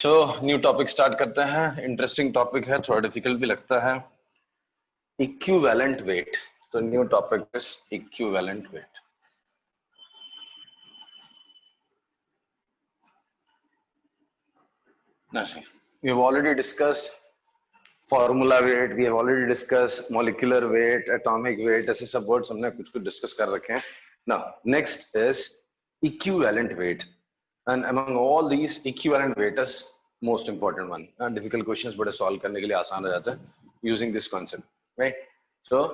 तो new topic start करते हैं। इंटरेस्टिंग टॉपिक है, थोड़ा डिफिकल्ट भी लगता है। Equivalent weight. तो new topic is equivalent weight. We have already discussed formula weight, we have already discussed molecular weight, atomic weight, ऐसे सब वर्ड्स हमने कुछ कुछ डिस्कस कर रखे हैं। Now next is equivalent weight, and among all these equivalent weight is most important one. Difficult questions बड़े solve करने के लिए आसान हो जाता है using this concept, right? So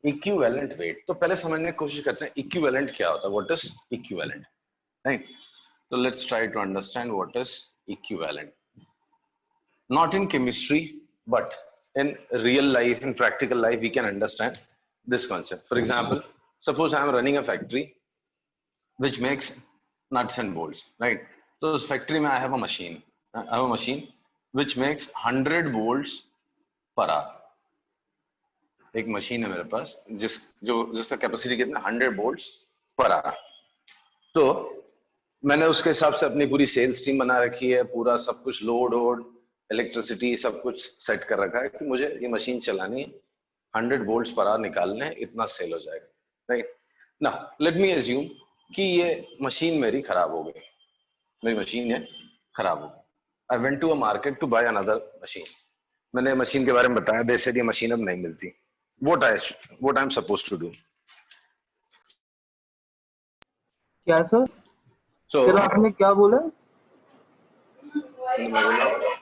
equivalent weight, तो पहले समझने की कोशिश करते हैं equivalent क्या होता है, what is equivalent, right? So let's try to understand what is equivalent. Not in chemistry, but in real life, in practical life, we can understand this concept. For example, suppose I am running a factory which makes nuts and bolts, right? So this factory mein I have a machine. I have a machine which makes 100 bolts per hour. एक machine है मेरे पास जिसका capacity कितना 100 bolts per hour. तो मैंने उसके हिसाब से अपनी पूरी सेल्स टीम बना रखी है, पूरा सब कुछ लोड इलेक्ट्रिसिटी सब कुछ सेट कर रखा है कि मुझे ये मशीन चलानी है, 100 वोल्ट्स पर आवर निकालने हैं, इतना सेल हो जाएगा, right? Now let me assume कि ये मशीन मेरी खराब हो गई, मेरी मशीन है खराब हो गई। I went to a market to buy another machine. मैंने मशीन के बारे में बताया, दे सेड ये मशीन अब नहीं मिलती। What I am supposed to do? क्या सर? सो फिर आपने क्या बोला? मैं बोला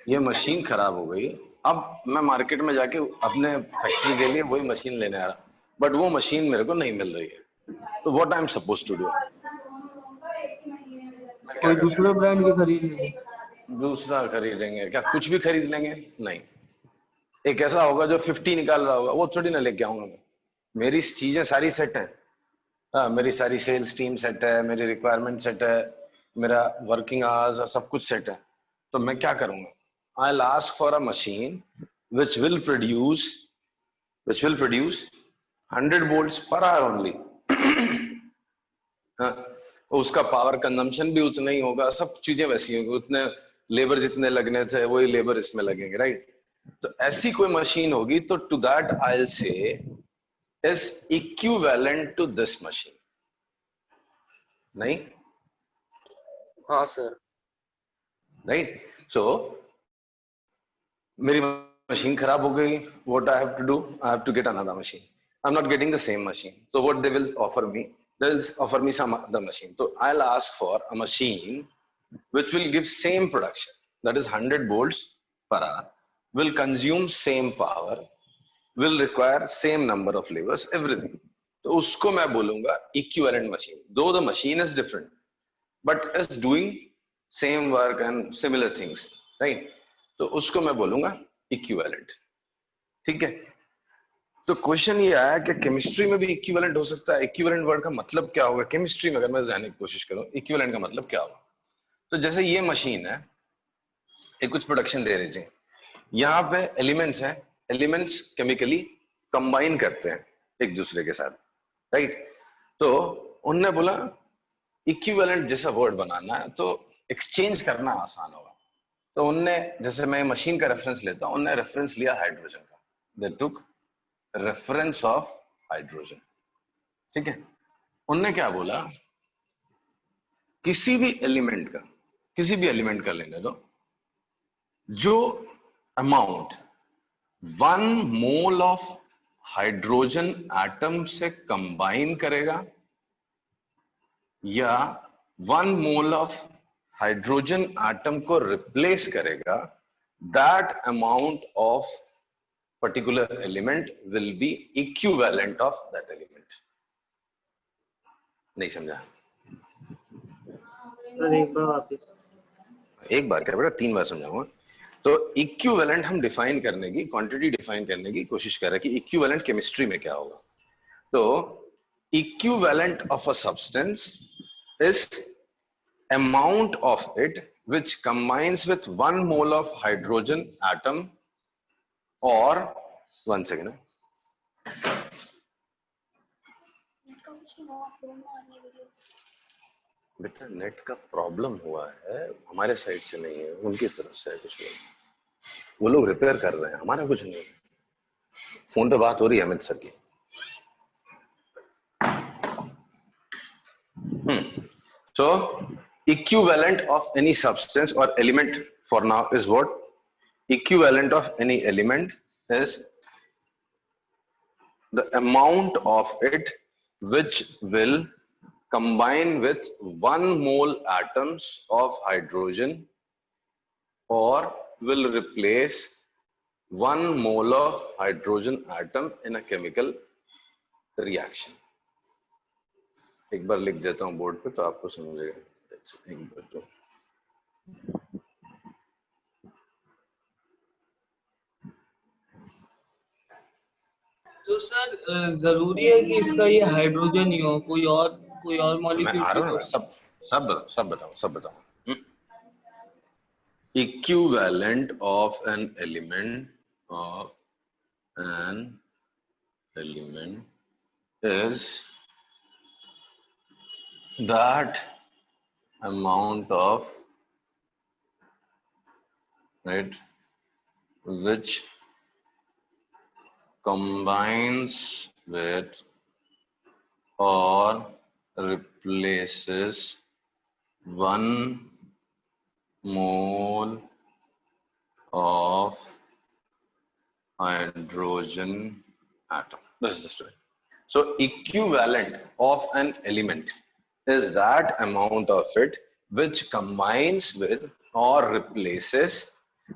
ये मशीन खराब हो गई, अब मैं मार्केट में जाके अपने फैक्ट्री के लिए वही मशीन लेने आ रहा, बट वो मशीन मेरे को नहीं मिल रही है। तो what I am supposed to do? कोई दूसरा ब्रांड की खरीद लेंगे। दूसरा खरीदेंगे क्या? कुछ भी खरीद लेंगे? नहीं, एक ऐसा होगा जो 50 निकाल रहा होगा, वो थोड़ी ना लेके आऊंगा मैं। मेरी चीजें सारी सेट है, हाँ, मेरी सारी सेल्स टीम सेट है, मेरी रिक्वायरमेंट सेट है, मेरा वर्किंग आवर्स सब कुछ सेट है। तो मैं क्या करूंगा? I'll ask for a machine which will produce 100 volts per hour only. हाँ, उसका पावर कंजम्पशन भी उतना ही होगा, सब चीजें वैसी होंगी, उतने लेबर जितने लगने थे वही लेबर इसमें लगेंगे, राइट? तो ऐसी कोई मशीन होगी तो to that I will say is equivalent to this machine. नहीं? हाँ सर। राइट? सो मेरी मशीन खराब हो गई, what I have to do? I have to get another machine. I'm not getting the same machine. So what they will offer me? They'll offer me some other machine. So I'll ask for a machine which will give same production. That is 100 volts per hour. Will consume same power. Will require same number of labors. Everything. तो उसको मैं बोलूंगा equivalent machine. Though the machine is different, but is doing same work and similar things, right? तो उसको मैं बोलूंगा equivalent. ठीक है? तो क्वेश्चन ये आया कि केमिस्ट्री में भी इक्विवेलेंट हो सकता है। इक्विवेलेंट वर्ड का मतलब क्या होगा केमिस्ट्री में? अगर मैं जानने की कोशिश करूं इक्विवेलेंट का मतलब क्या होगा, तो जैसे ये मशीन है, एक कुछ प्रोडक्शन दे रही है, यहाँ पे एलिमेंट्स हैं, एलिमेंट्स केमिकली कंबाइन करते हैं एक दूसरे के साथ, राइट? तो उनने बोला इक्विवेलेंट जैसा वर्ड बनाना है तो एक्सचेंज करना आसान होगा। तो उनने, जैसे मैं मशीन का रेफरेंस लेता हूं, उनने रेफरेंस लिया हाइड्रोजन का। दे टुक रेफरेंस ऑफ हाइड्रोजन। ठीक है? उनने क्या बोला, किसी भी एलिमेंट का लेने दो, जो amount 1 mole of hydrogen atom से कंबाइन करेगा या 1 मोल ऑफ हाइड्रोजन एटम को रिप्लेस करेगा, that amount of particular element will be equivalent of that element. नहीं समझा? एक बार क्या बेटा, 3 बार समझाऊंगा। तो इक्विवेलेंट हम डिफाइन करने की, क्वांटिटी डिफाइन करने की कोशिश कर रहे हैं कि इक्विवेलेंट केमिस्ट्री में क्या होगा। तो equivalent of a substance is amount of it which combines with 1 mole of hydrogen atom or 1 second. बेटा नेट का प्रॉब्लम हुआ है, हमारे साइड से नहीं है, उनकी तरफ से है कुछ लोग, वो लोग रिपेयर कर रहे हैं, हमारा कुछ नहीं है। फोन पे बात हो रही है अमित सर की। So equivalent of any substance or element for now is what? Equivalent of any element is the amount of it which will combine with 1 mole atoms of hydrogen or will replace 1 mole of hydrogen atom in a chemical reaction. एक बार लिख देता हूं board पे तो आपको समझेगा। तो sir जरूरी है कि इसका ये हाइड्रोजन ही हो, कोई और मैं मॉलिक्यूल आ भी रहा हूँ तो? ना, सब बताऊं। Equivalent of an element is that amount of, right, which combines with or replaces 1 mole of hydrogen atom. This is the story. So equivalent of an element is that amount of it which combines with or replaces,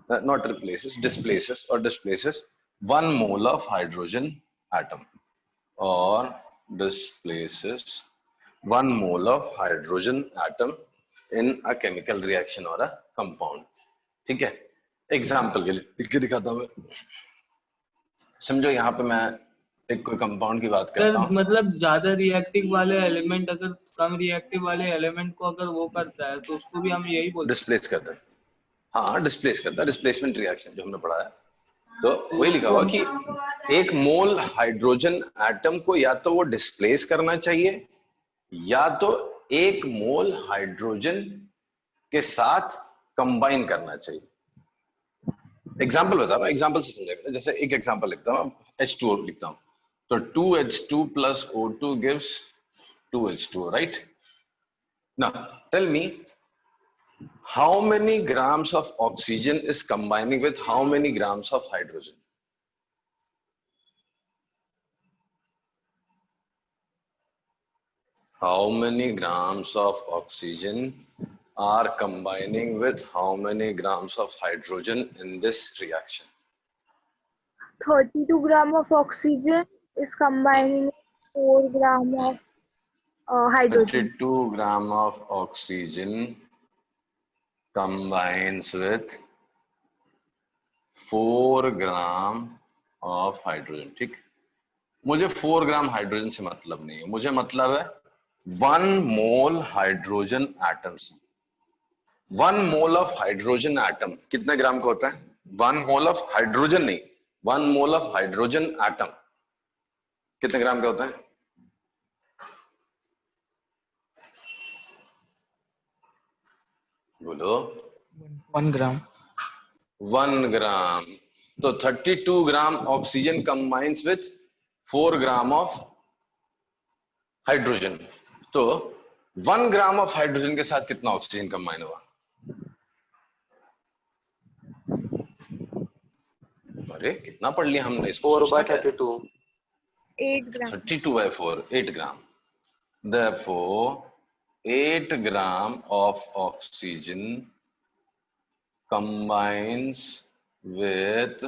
not replaces, displaces 1 mole of hydrogen atom or displaces 1 mole of hydrogen atom in a chemical reaction or a compound. ठीक है, example के लिए लिख के दिखाता हूं मैं। समझो यहाँ पे मैं एक कोई कंपाउंड की बात सर करता हूँ, मतलब ज्यादा रिएक्टिव वाले एलिमेंट अगर कम रिएक्टिव वाले एलिमेंट को अगर वो करता है तो उसको भी हम यही बोल सकते डिस्प्लेस करता है। हाँ, डिस्प्लेस करता है, डिस्प्लेसमेंट रिएक्शन जो हमने पढ़ा है। तो हैं, तो वही लिखा उसको हुआ हम कि एक मोल हाइड्रोजन एटम को या तो वो डिस्प्लेस करना चाहिए या तो एक मोल हाइड्रोजन के साथ कंबाइन करना चाहिए। एग्जाम्पल बता रहा हूँ, एग्जाम्पल से समझेगा। जैसे एक एग्जाम्पल लिखता हूँ, H2O लिखता हूँ, तो 2H2 plus O2 gives 2H2O, right? Now tell me, how many grams of oxygen is combining with how many grams of hydrogen? How many grams of oxygen are combining with how many grams of hydrogen in this reaction? 32 gram of oxygen is combining with 4 gram of hydrogen. 32 gram of oxygen combines with 4 gram of hydrogen. ठीक, मुझे 4 gram hydrogen से मतलब नहीं है, मुझे मतलब है 1 मोल hydrogen atom से। 1 मोल ऑफ हाइड्रोजन एटम कितने ग्राम का होता है? 1 मोल ऑफ हाइड्रोजन नहीं, 1 मोल ऑफ हाइड्रोजन एटम कितने ग्राम का होता है? बोलो। 1 ग्राम। 1 ग्राम। तो 32 gram oxygen combines with 4 gram of hydrogen. तो 1 ग्राम ऑफ हाइड्रोजन के साथ कितना ऑक्सीजन कंबाइन हुआ? अरे कितना पढ़ लिया हमने इसको? 4/32 8 gram. 32/4, 8 gram. Therefore 8 gram of oxygen combines with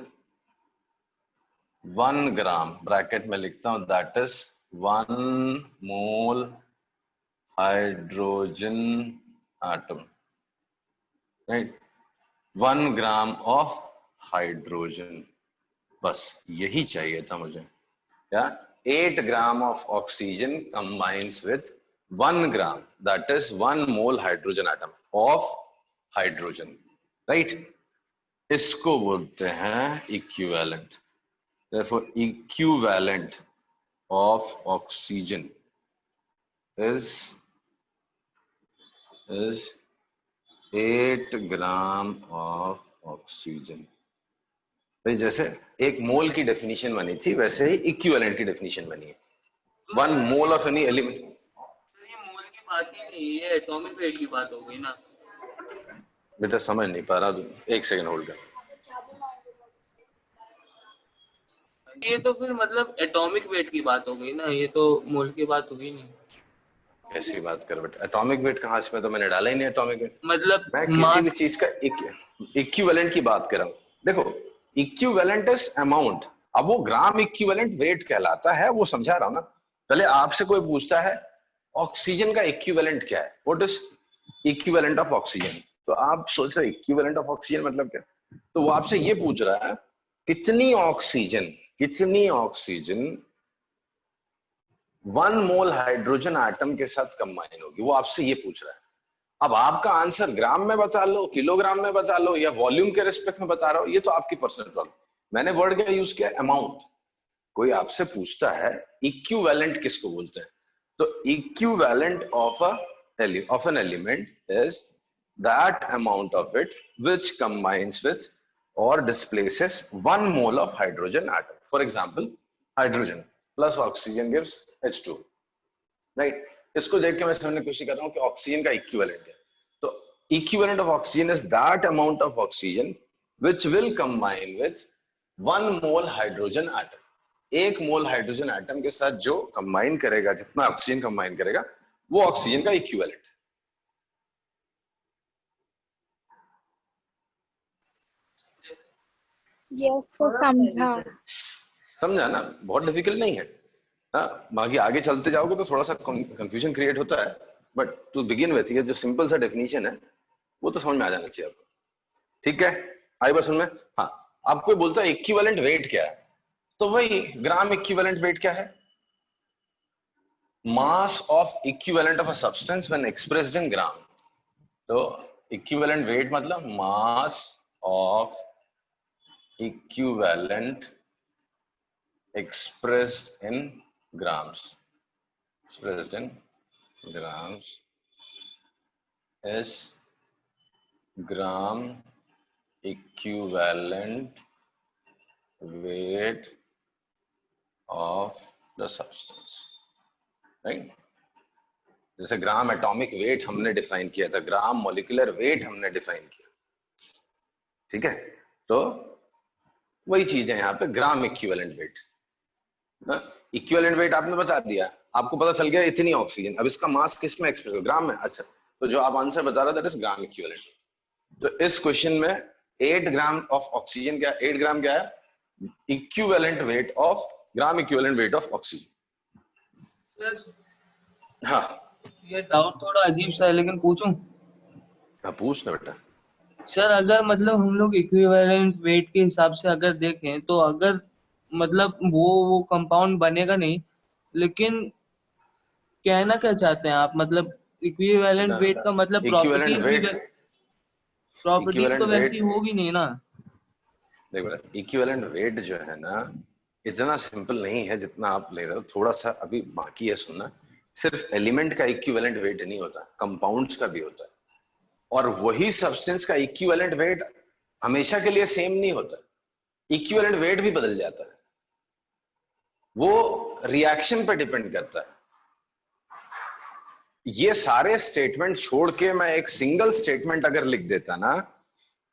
1 gram, bracket में लिखता हूं, that is 1 mole hydrogen atom, right? 1 gram of hydrogen, बस यही चाहिए था मुझे। या 8 gram of oxygen combines with 1 gram, that is 1 mole hydrogen atom of hydrogen, right? इसको बोलते हैं equivalent. Therefore equivalent of oxygen is is 8 gram of oxygen. भाई जैसे एक मोल की डेफिनेशन बनी थी वैसे ही इक्विवेलेंट की डेफिनेशन बनी है। 1 मोल ऑफ एनी एलिमेंट। ये मोल की बात ही नहीं, ये एटॉमिक वेट की बात हो गई ना। बेटा समझ नहीं पा रहा, तो एक सेकंड होल्ड कर। ये तो फिर मतलब एटॉमिक वेट की बात हो गई ना, ये तो मोल की बात हुई नहीं। कैसी बात कर बेटा, एटॉमिक वेट कहाँ से, मैं तो मैंने डाला ही नहीं एटॉमिक वेट। मतलब मैं किसी भी चीज का इक्विवेलेंट की बात कर रहा हूँ। देखो इक्विवेलेंट इज अमाउंट, अब वो ग्राम इक्विवेलेंट वेट कहलाता है, वो समझा रहा हूँ ना। पहले आपसे कोई पूछता है ऑक्सीजन का इक्विवेलेंट क्या है, what is equivalent of oxygen, तो आप सोच रहे इक्विवेलेंट ऑफ ऑक्सीजन मतलब क्या, तो वो आपसे ये पूछ रहा है कितनी ऑक्सीजन 1 मोल हाइड्रोजन एटम के साथ कंबाइन होगी, वो आपसे ये पूछ रहा है। अब आपका आंसर ग्राम में बता लो, किलोग्राम में बता लो, या वॉल्यूम के रिस्पेक्ट में बता रहा हो, ये तो आपकी पर्सनल प्रॉब्लम। मैंने वर्ड क्या यूज किया, अमाउंट। कोई आपसे पूछता है इक्विवेलेंट किसको बोलते हैं, तो equivalent of an element is that amount of it which combines with or displaces 1 mole of hydrogen atom. For example, hydrogen plus oxygen gives H2, right? इसको देख के मैं समझने की कोशिश कर रहा हूँ कि ऑक्सीजन का इक्विवेलेंट है। तो equivalent of oxygen is that amount of oxygen which will combine with 1 mole hydrogen atom. 1 mole hydrogen atom के साथ जो कंबाइन करेगा, जितना ऑक्सीजन कंबाइन करेगा, वो ऑक्सीजन का इक्विवेलेंट। यस सर, समझा। समझा ना, बहुत डिफिकल्ट नहीं है। हाँ, बाकी आगे चलते जाओगे तो थोड़ा सा कंफ्यूजन क्रिएट होता है, बट टू बिगिन विथ ये जो सिंपल सा डेफिनेशन है वो तो समझ में आ जाना चाहिए आपको। ठीक है, आई बात सुन में। हाँ, आपको बोलता है इक्विवेलेंट वेट क्या है, तो वही ग्राम इक्विवेलेंट वेट क्या है, mass of equivalent of a substance when expressed in gram. तो इक्विवेलेंट वेट मतलब mass of equivalent expressed in grams is gram equivalent weight of the substance, right? जैसे gram atomic weight हमने define किया था, gram molecular weight हमने define किया, ठीक है? तो वही चीज है यहाँ पे gram equivalent weight. Equivalent weight आपने बता दिया, आपको पता चल गया इतनी ऑक्सीजन, अब इसका मास किस में एक्सप्रेस हो, ग्राम में। अच्छा, तो जो आप आंसर बता रहे दैट इज ग्राम इक्विवेलेंट। तो इस क्वेश्चन में 8 ग्राम ऑफ ऑक्सीजन क्या, 8 ग्राम क्या है, equivalent weight of gram equivalent weight of oxygen. हाँ, ये डाउट थोड़ा अजीब सा है, लेकिन पूछूं? हाँ पूछ ना बेटा। सर अगर मतलब हम लोग इक्विवेलेंट वेट के हिसाब से अगर देखें तो अगर मतलब वो कंपाउंड बनेगा नहीं, लेकिन कहना क्या चाहते हैं आप, मतलब इक्विवेलेंट वेट का मतलब इक्विवेलेंट वेट, प्रॉपर्टीज तो वैसी होगी नहीं ना। देखो बेटा, इक्विवेलेंट वेट जो है ना इतना सिंपल नहीं है जितना आप ले रहे हो, थोड़ा सा अभी बाकी है सुनना। सिर्फ एलिमेंट का इक्विवेलेंट वेट नहीं होता, कंपाउंड्स का भी होता है, और वही सब्सटेंस का इक्विवेलेंट वेट हमेशा के लिए सेम नहीं होता, इक्विवेलेंट वेट भी बदल जाता है, वो रिएक्शन पर डिपेंड करता है। ये सारे स्टेटमेंट छोड़ के मैं एक सिंगल स्टेटमेंट अगर लिख देता ना,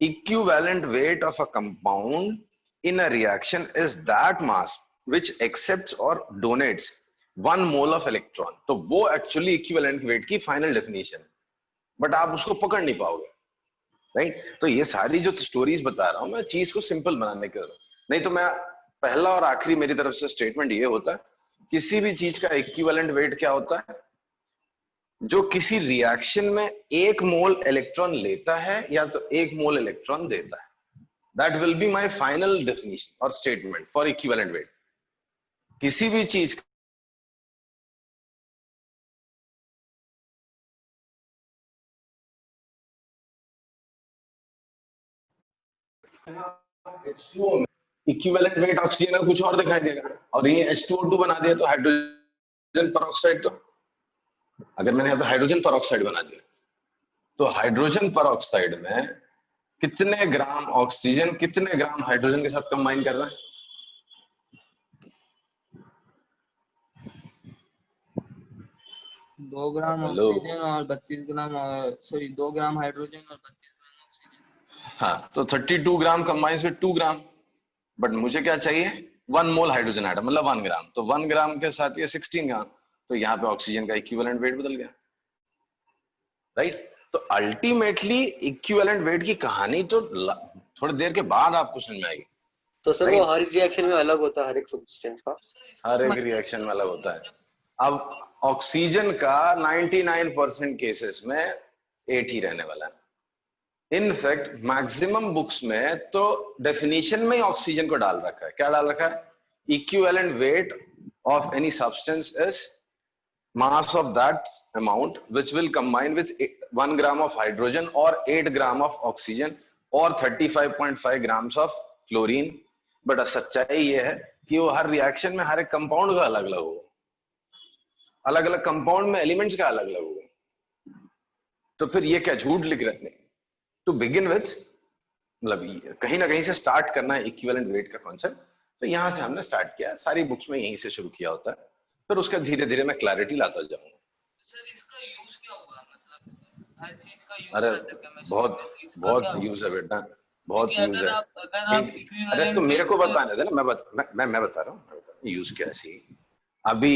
equivalent weight of a compound in a reaction is that mass which accepts और डोनेट्स 1 मोल ऑफ इलेक्ट्रॉन, तो वो एक्चुअली इक्विवेलेंट वेट की फाइनल डेफिनेशन है, बट आप उसको पकड़ नहीं पाओगे, राइट? तो ये सारी जो स्टोरीज बता रहा हूं मैं, चीज को सिंपल बनाने के लिए, नहीं तो मैं पहला और आखिरी मेरी तरफ से स्टेटमेंट ये होता है, किसी भी चीज का इक्विवेलेंट वेट क्या होता है, जो किसी रिएक्शन में 1 मोल इलेक्ट्रॉन लेता है या तो 1 मोल इलेक्ट्रॉन देता है। That will be my final definition और स्टेटमेंट फॉर इक्विवेलेंट वेट। किसी भी चीज इक्विवेलेंट वेट ऑक्सीजन का कुछ और दिखाई देगा, और ये H2O2 बना दिया तो हाइड्रोजन पर ऑक्साइड, तो अगर मैंने यहाँ पे हाइड्रोजन पर ऑक्साइड बना दिया तो हाइड्रोजन पर ऑक्साइड में कितने ग्राम ऑक्सीजन कितने ग्राम हाइड्रोजन के साथ कंबाइन कर रहा है? 2 ग्राम हेलो। ऑक्सीजन और 32 ग्राम, सॉरी 2 ग्राम हाइड्रोजन और 32 ग्राम ऑक्सीजन। हाँ, तो 32 ग्राम कंबाइंस विद 2 ग्राम, बट मुझे क्या चाहिए? 1 मोल हाइड्रोजन आइटम, मतलब 1 ग्राम। तो 1 ग्राम के साथ ये 16 ग्राम, तो यहाँ पे ऑक्सीजन का इक्विवेलेंट वेट बदल गया, राइट? तो अल्टीमेटली इक्विवेलेंट वेट की कहानी तो थोड़ी देर के बाद आपको समझ में आएगी। तो सर वो हर रिएक्शन में अलग होता है, हर एक सब्सटेंस का? हर एक रिएक्शन में अलग होता है। अब ऑक्सीजन का 99% केसेस में 8 ही रहने वाला है। इनफैक्ट मैक्सिमम बुक्स में तो डेफिनेशन में ही ऑक्सीजन को डाल रखा है। क्या डाल रखा है? Equivalent weight of any substance is mass of that amount which will combine with 1 gram of hydrogen or 8 gram of oxygen or 35.5 grams of chlorine। But सच्चाई ये है कि वो हर रिएक्शन में हर एक कंपाउंड का अलग अलग होगा, अलग अलग कंपाउंड में एलिमेंट्स का अलग अलग होगा। तो फिर ये क्या झूठ लिख रहे हैं? टू बिगिन विथ, मतलब कहीं ना कहीं से स्टार्ट करना है इक्विवेलेंट वेट का कॉन्सेप्ट। तो यहां से हमने स्टार्ट किया, सारी बुक्स में यहीं से शुरू किया होता है, फिर उसका धीरे धीरे मैं क्लैरिटी लाता जाऊंगा। सर इसका यूज क्या होगा, मतलब हर चीज का यूज अरे करते हैं केमिस्ट्री बहुत में, तो इसका बहुत क्या यूज है होगा? बेटा, बहुत क्योंकि यूज है। अगर आप अरे तो इक्विवेलेंट मेरे वेट को से, बताने दे ना, मैं बता रहा हूँ यूज क्या है। सी अभी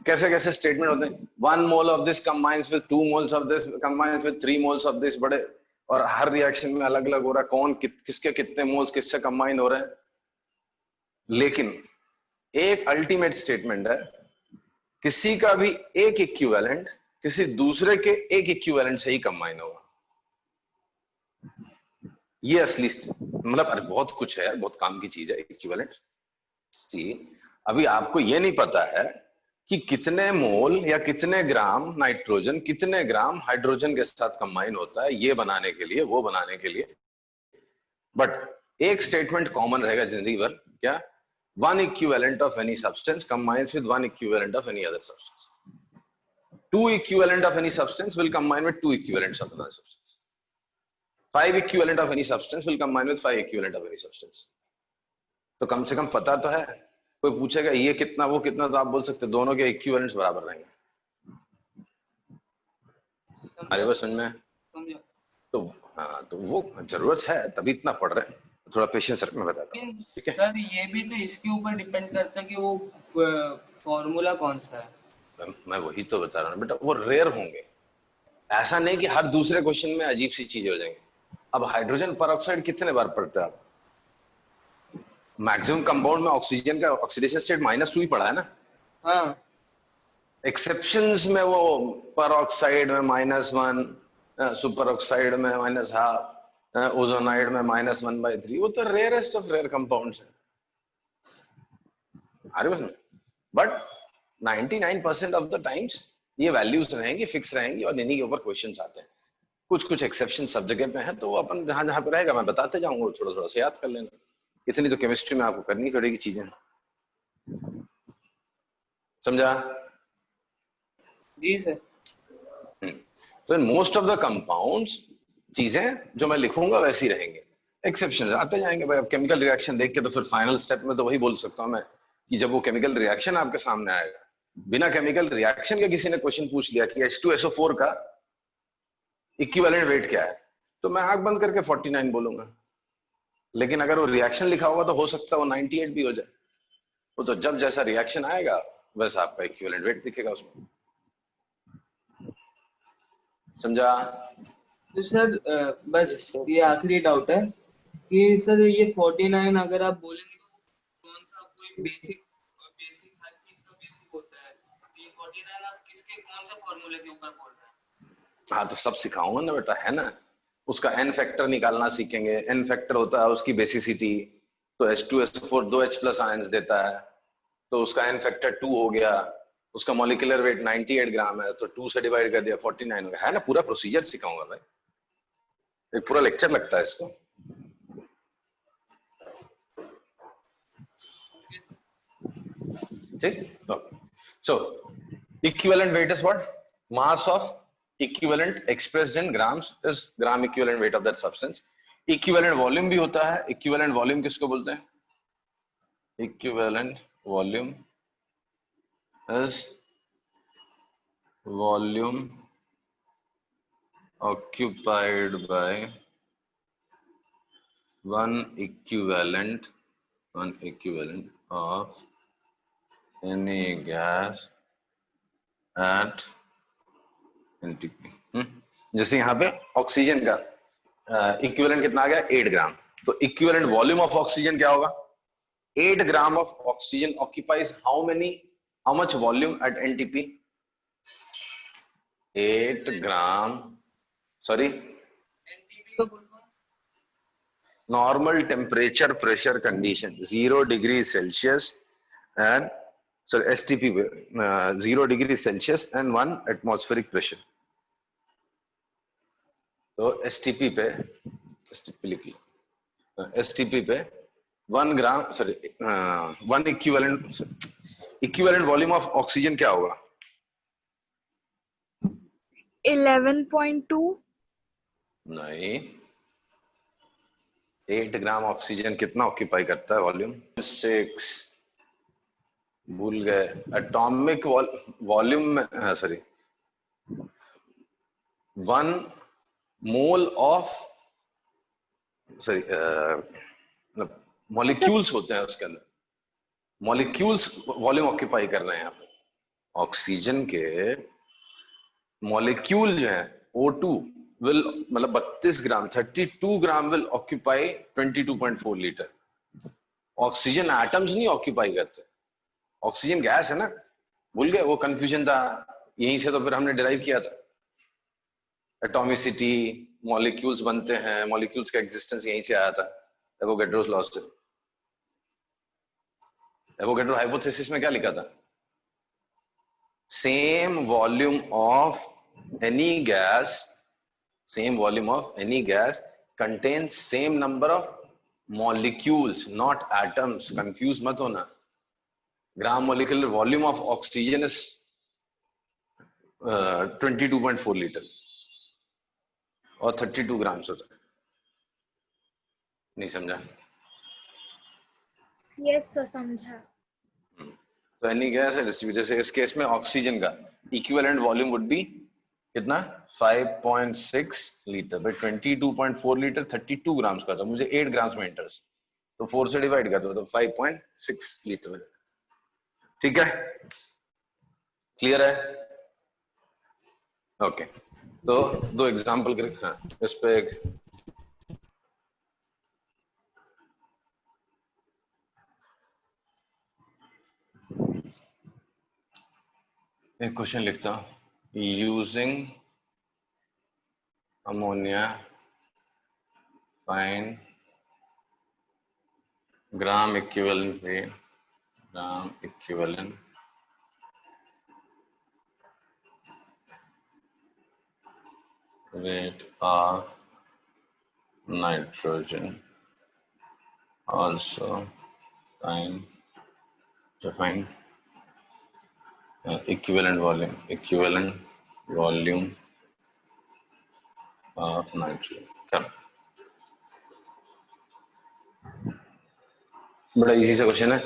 कैसे कैसे स्टेटमेंट होते हैं, 1 mole of this combines with 2 moles of this combines with 3 moles of this, बड़े, और हर रिएक्शन में अलग अलग हो रहा है कौन किसके कितने मोल्स किससे कंबाइन हो रहे हैं। लेकिन एक अल्टीमेट स्टेटमेंट है, किसी का भी एक इक्विवेलेंट किसी दूसरे के एक इक्विवेलेंट से ही कंबाइन होगा। ये असली मतलब, अरे बहुत कुछ है यार, बहुत काम की चीज है इक्विवेलेंट। जी, अभी आपको ये नहीं पता है कि कितने मोल या कितने ग्राम नाइट्रोजन कितने ग्राम हाइड्रोजन के साथ कंबाइन होता है, ये बनाने के लिए वो बनाने के लिए। बट एक स्टेटमेंट कॉमन रहेगा जिंदगी भर, क्या? One equivalent of any substance combines with one equivalent of any other substance. Two equivalent of any substance will combine with two equivalents of another substance. 5 equivalent of any substance will combine with 5 equivalent of any substance। तो कम से कम पता तो है। कोई पूछेगा ये कितना वो कितना, तो आप बोल सकते दोनों के इक्विवेलेंट्स बराबर रहेंगे। अरे वो समझ में? तो हाँ, तो वो जरूरत है, तभी इतना पढ़ रहे हैं। थोड़ा पेशेंस रख, मैं बताता हूँ, ठीक है? सर ये भी तो इसके ऊपर डिपेंड करता है कि वो फॉर्मूला कौन सा है। मैं वही तो बता रहा हूँ बेटा, वो रेयर होंगे। ऐसा नहीं कि हर दूसरे क्वेश्चन में अजीब सी चीजें हो जाएंगी। अब हाइड्रोजन पर कितने बार पढ़ते हैं आप? मैक्सिमम कंपाउंड में ऑक्सीजन का ऑक्सीडेशन स्टेट -2 ही पड़ा है ना। हाँ, एक्सेप्शंस में वो पर ऑक्साइड में -1, सुपर ऑक्साइड में -12, ओजोनाइड में -1/3, वो तो रेयरेस्ट ऑफ रेयर कंपाउंड्स है। बट 99% ऑफ द टाइम्स ये वैल्यूज रहेंगी, फिक्स रहेंगी, और इन्हीं के ऊपर क्वेश्चंस आते हैं। कुछ कुछ एक्सेप्शन सब जगह पे हैं, तो वो अपन जहां जहां पे रहेगा मैं बताते जाऊंगा, थोड़ा थोड़ा से याद कर लेना। इतनी तो केमिस्ट्री में आपको करनी पड़ेगी चीजें, समझा? जी सर। तो in most of the compounds चीजें जो मैं लिखूंगा वैसी रहेंगी, एक्सेप्शन आते जाएंगे भाई। अब केमिकल रिएक्शन देख के तो फिर फाइनल स्टेप में तो वही बोल सकता हूं मैं कि जब वो केमिकल रिएक्शन आपके सामने आएगा, बिना केमिकल रिएक्शन के किसी ने क्वेश्चन पूछ लिया कि H2SO4 का इक्विवेलेंट वेट क्या है, तो मैं आंख बंद करके 49 बोलूंगा। लेकिन अगर वो रिएक्शन लिखा होगा तो हो सकता है वो 98 भी हो जाए। वो तो जब जैसा रिएक्शन आएगा वैसा आपका इक्विवेलेंट वेट दिखेगा उसमें, समझा? तो सर बस ये आखिरी डाउट है कि सर ये 49 अगर आप बोलेंगे तो कौन सा कोई बेसिक बेसिक हर चीज का बेसिक होता है, तो ये 49 आप किसके कौन सा फॉर्मूले के ऊपर बोल रहे हैं? हाँ, तो सब सिखाऊंगा ना बेटा, है ना। उसका एन फैक्टर निकालना सीखेंगे। एन फैक्टर होता है उसकी बेसिसिटी, तो H2SO4 2 H+ आयंस देता है, तो उसका एन फैक्टर 2 हो गया। उसका मॉलिक्यूलर वेट 98 ग्राम है, तो 2 से डिवाइड कर दिया 49 हो गया, है ना। पूरा प्रोसीजर सिखाऊंगा भाई, एक पूरा लेक्चर लगता है इसको। ठीक, so equivalent weight is what? Mass of Equivalent expressed in grams is gram equivalent weight of that substance. Equivalent volume भी होता है. Equivalent volume किसको बोलते हैं? Equivalent volume is volume occupied by one equivalent of any gas at NTP. जैसे यहाँ पे oxygen का इक्विवेलेंट कितना आ गया? 8 ग्राम. तो इक्विवेलेंट वॉल्यूम ऑफ ऑक्सीजन क्या होगा? 8 gram of oxygen occupies how much volume at NTP? 8 gram, sorry, normal temperature pressure condition 0 degrees Celsius and STP 0 degrees Celsius and 1 atmospheric pressure. तो STP पे STP पे 1 gram, sorry 1 equivalent volume of oxygen क्या होगा? 11.2. नहीं, 8 gram oxygen कितना occupy करता है volume? 6. भूल गए. एटॉमिक वॉल्यूम में, sorry, 1 mole of, sorry, molecules होते हैं उसके अंदर. मॉलिक्यूल्स वॉल्यूम ऑक्यूपाई कर रहे हैं यहाँ पे. ऑक्सीजन के मॉलिक्यूल जो है O2 will, मतलब 32 ग्राम, 32 ग्राम will occupy 22.4 litre. Oxygen atoms नहीं ऑक्यूपाई करते. ऑक्सीजन गैस है ना. भूल गए? वो कंफ्यूजन था. यहीं से तो फिर हमने डिराइव किया था एटॉमिसिटी. मॉलिक्यूल्स बनते हैं, मॉलिक्यूल्स का एग्जिस्टेंस यहीं से आया था, एवोगैड्रोस लॉ से. एवोगैड्रो हाइपोथेसिस में क्या लिखा था? Same volume of any gas contains same number of molecules, not atoms. Confuse मत होना. Gram molecular volume of oxygen is 22.4 litre और 32 ग्राम्स होता है. नहीं समझा? यस सर, समझा. तो एनी गैस है डिस्ट्रीब्यूटेड. जैसे इस केस में ऑक्सीजन का इक्विवेलेंट वॉल्यूम वुड बी कितना? 5.6 लीटर बाय 22.4 लीटर 32 ग्राम्स का था. मुझे 8 ग्राम्स में इंटरेस्ट, तो 4 से डिवाइड कर दो तो 5.6 लीटर. ठीक है, क्लियर है? ओके. तो 2 एग्जांपल कर, हाँ, इस पे एक क्वेश्चन लिखता हूं. Using ammonia, find gram equivalent weight of nitrogen. Also find equivalent volume of nitrogen. क्या? बड़ा इजी सा क्वेश्चन है.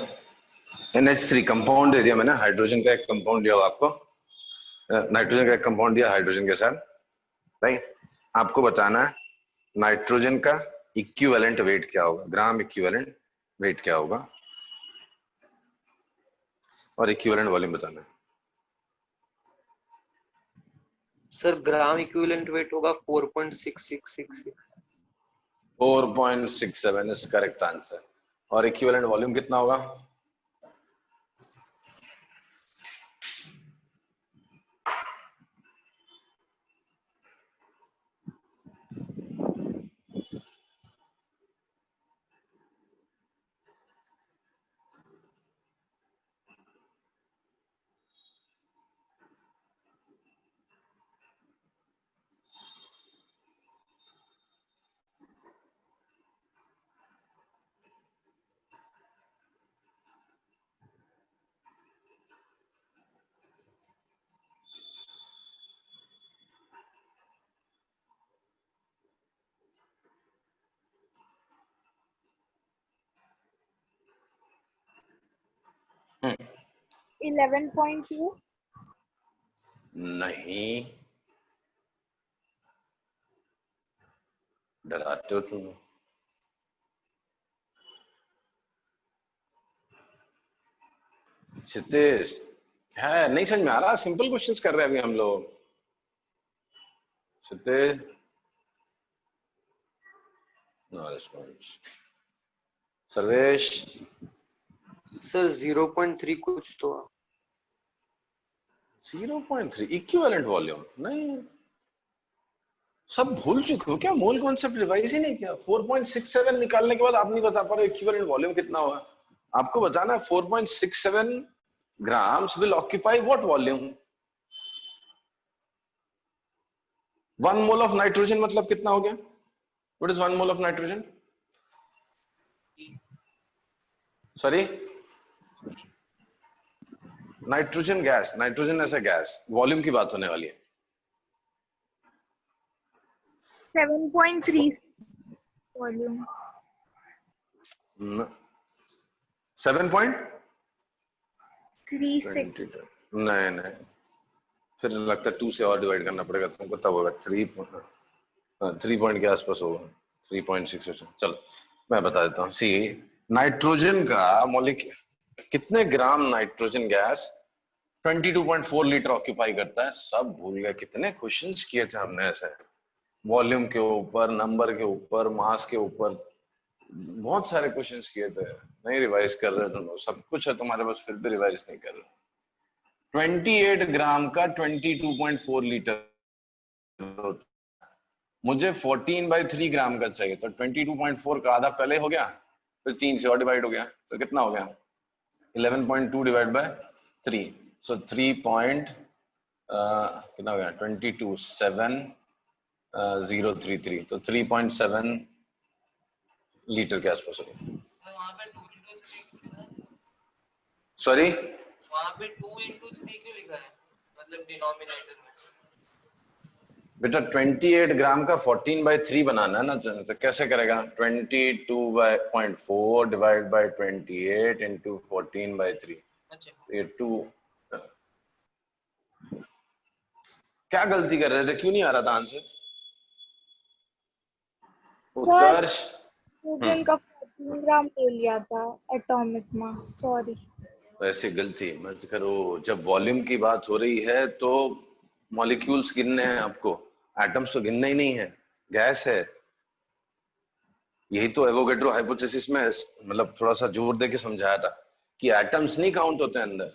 NH3 कंपाउंड दे दिया मैंने. हाइड्रोजन का एक कंपाउंड दिया आपको, नाइट्रोजन का एक कंपाउंड दिया हाइड्रोजन के साथ, राइट. आपको बताना है नाइट्रोजन का इक्विवेलेंट वेट क्या होगा, ग्राम इक्विवेलेंट वेट क्या होगा, और इक्विवेलेंट वॉल्यूम बताना है. सर ग्राम इक्विवेलेंट वेट होगा 4.6666. 4.67 इज करेक्ट आंसर. और इक्विवेलेंट वॉल्यूम कितना होगा? 11.2. नहीं, डराते हो तुम। क्षितिज, है नहीं समझ में आ रहा? सिंपल क्वेश्चंस कर रहे हैं अभी हम लोग। क्षितिज, नो रिस्पॉन्स। सर्वेश, सर 0.3 कुछ तो 0.3 इक्विवेलेंट वॉल्यूम? नहीं, सब भूल चुके हो क्या? मोल कॉन्सेप्ट रिवाइज ही नहीं किया। 4.67 निकालने के बाद आप नहीं बता पा रहे इक्विवेलेंट वॉल्यूम कितना हुआ। आपको बताना है 4.67 grams will occupy what volume? 1 mole of nitrogen मतलब कितना हो गया? What is 1 mole of nitrogen? Sorry? Nitrogen gas, nitrogen ऐसा गैस, वॉल्यूम की बात होने वाली है। 7.3 वॉल्यूम। 7.36 36। नहीं नहीं, फिर लगता है 2 से और डिवाइड करना पड़ेगा तुमको, तब होगा 3 पॉइंट के आसपास होगा। 3.6। चलो मैं बता देता हूँ। सी, नाइट्रोजन का मॉलिक्यूल कितने gram nitrogen gas 22.4 litre occupy करता है? सब भूल गए। कितने क्वेश्चंस किए थे हमने ऐसे, वॉल्यूम के ऊपर, नंबर के ऊपर, मास के ऊपर, बहुत सारे क्वेश्चंस किए थे। नहीं रिवाइज कर रहे तुम लोग, सब कुछ है तुम्हारे पास फिर भी रिवाइज नहीं कर रहे। 28 ग्राम का 22.4 लीटर होता है। मुझे 14/3 ग्राम का चाहिए, तो 22.4 का आधा पहले हो गया, फिर 3 से और डिवाइड हो गया, तो कितना हो गया? 11.2 डिवाइड बाय 3, सो 3 पॉइंट कितना हो गया? 22.7033, तो 3.7 लीटर के आसपास हो गया। वहाँ पे 2 into 3 क्यों लिखा है? सॉरी, वहाँ पे 2 into 3 क्यों लिखा है? मतलब डिनोमिनेटर में। बेटा 28 ग्राम का 14/3 बनाना है ना, तो कैसे करेगा? 22.4 डिवाइड बाय 28 इंटू 14/3। अच्छा, ये 2। क्या गलती कर रहे थे? क्यों नहीं आ रहा था आंसर? उत्कर्ष, नाइट्रोजन का 14 ग्राम ले लिया था एटॉमिक मास, सॉरी। वैसे गलती मत करो। जब वॉल्यूम की बात हो रही है तो मॉलिक्यूल्स गिनने हैं आपको, एटम्स तो गिनना ही नहीं है, गैस है। यही तो एवोगैड्रो हाइपोथेसिस में मतलब थोड़ा सा जोर दे के समझाया था कि एटम्स नहीं काउंट होते हैं अंदर,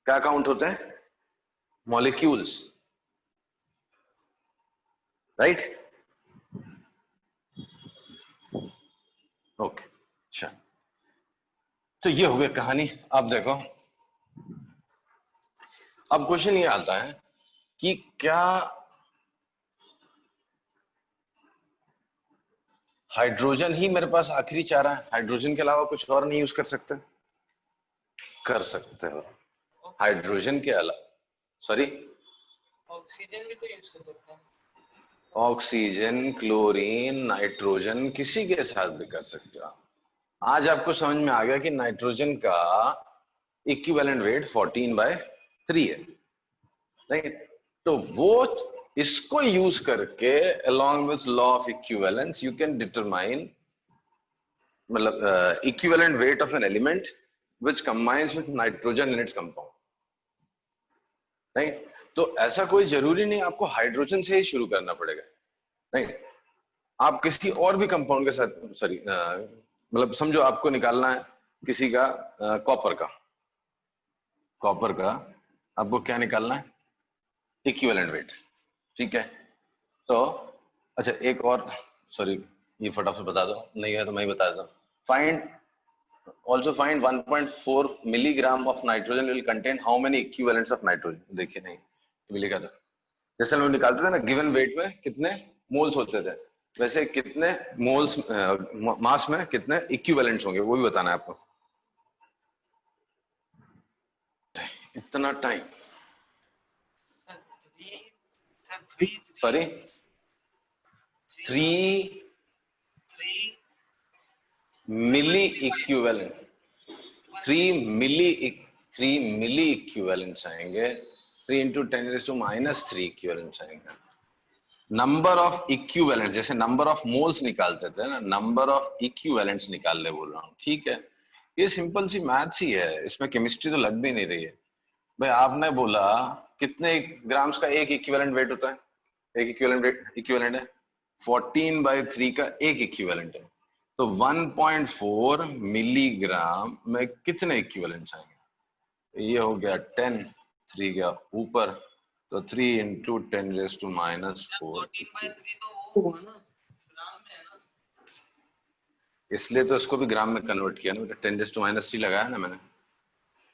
क्या काउंट होते हैं? Molecules, right? ओके, अच्छा, तो ये हो गई कहानी। अब देखो, अब क्वेश्चन ये आता है कि क्या हाइड्रोजन ही मेरे पास आखिरी चारा है? हाइड्रोजन के अलावा कुछ और नहीं यूज कर सकते? कर सकते हो हाइड्रोजन के अलावा। सॉरी, ऑक्सीजन भी तो यूज कर सकते हैं। ऑक्सीजन, क्लोरीन, नाइट्रोजन, किसी के साथ भी कर सकते हो। आज आपको समझ में आ गया कि नाइट्रोजन का इक्विवेलेंट वेट 14/3 है, राइट? तो वो इसको यूज करके along with law of equivalence you can determine मतलब equivalent weight of an element which combines with nitrogen in its compound, right? तो ऐसा कोई जरूरी नहीं आपको हाइड्रोजन से ही शुरू करना पड़ेगा, राइट? आप किसी और भी कंपाउंड के साथ, सॉरी मतलब समझो आपको निकालना है किसी का कॉपर का, कॉपर का आपको क्या निकालना है? इक्विवेलेंट वेट, ठीक है? तो अच्छा एक और, सॉरी ये फटाफट बता दो, नहीं है तो मैं ही बता देता हूँ। Find also find 1.4 milligram of nitrogen will contain how many equivalents of nitrogen? देखिए नहीं ये लिखा था, जैसे लोग निकालते थे ना गिवन वेट में कितने मोल्स होते थे, वैसे कितने मोल्स मास में कितने इक्विवेलेंट्स होंगे वो भी बताना है आपको। इतना टाइम, सॉरी 3 मिली इक्विवेलेंट, 3 मिली 3 मिली इक्विवेलेंट्स आएंगे, 3 into 10⁻³ इक्विवेलेंट्स आएंगे। नंबर ऑफ इक्विवेलेंट्स, जैसे नंबर ऑफ मोल्स निकालते थे ना, नंबर ऑफ इक्विवेलेंट्स निकालने बोल रहा हूँ, ठीक है। ये सिंपल सी मैथ्स ही है, इसमें केमिस्ट्री तो लग भी नहीं रही है। भाई आपने बोला कितने ग्राम्स का एक इक्विवेलेंट वेट होता है, एक इक्विवेलेंट है 14/3 का एक इक्विवेलेंट है, तो 1.4 मिलीग्राम में कितने इक्विवेलेंट्स आएंगे? ये हो गया 10, 3 गया ऊपर, तो 3 into 10⁻⁴। इसलिए तो इसको भी ग्राम में कन्वर्ट किया ना, 10⁻³ लगाया ना मैंने,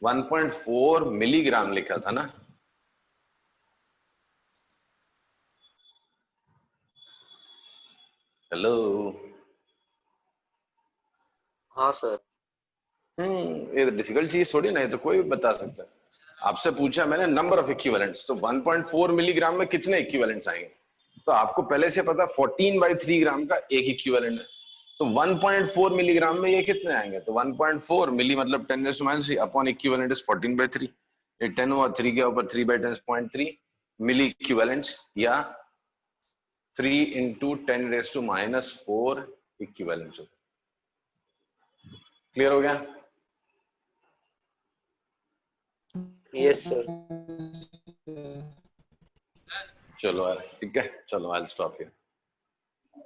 1.4 मिलीग्राम लिखा था ना। हेलो, हाँ सर। ये तो डिफिकल्ट चीज थोड़ी ना, ये तो कोई भी बता सकता है। आपसे पूछा मैंने नंबर ऑफ इक्विवेलेंट्स, तो 1.4 मिलीग्राम में कितने इक्विवेलेंट्स आएंगे? तो आपको पहले से पता 14/3 ग्राम का एक इक्विवेलेंट है, तो 1.4 मिलीग्राम में ये कितने आएंगे? तो 1.4 मिली मतलब 10⁻³ अपॉन इक्विवेलेंट इज 14/3, ये 10 हुआ, 3 के ऊपर 3/10.3 मिली इक्विवेलेंट्स, या 3 into 10⁻⁴ इक्विवेलेंट्स। क्लियर हो गया? Yes sir. चलो ठीक है, चलो आई विल स्टॉप हियर।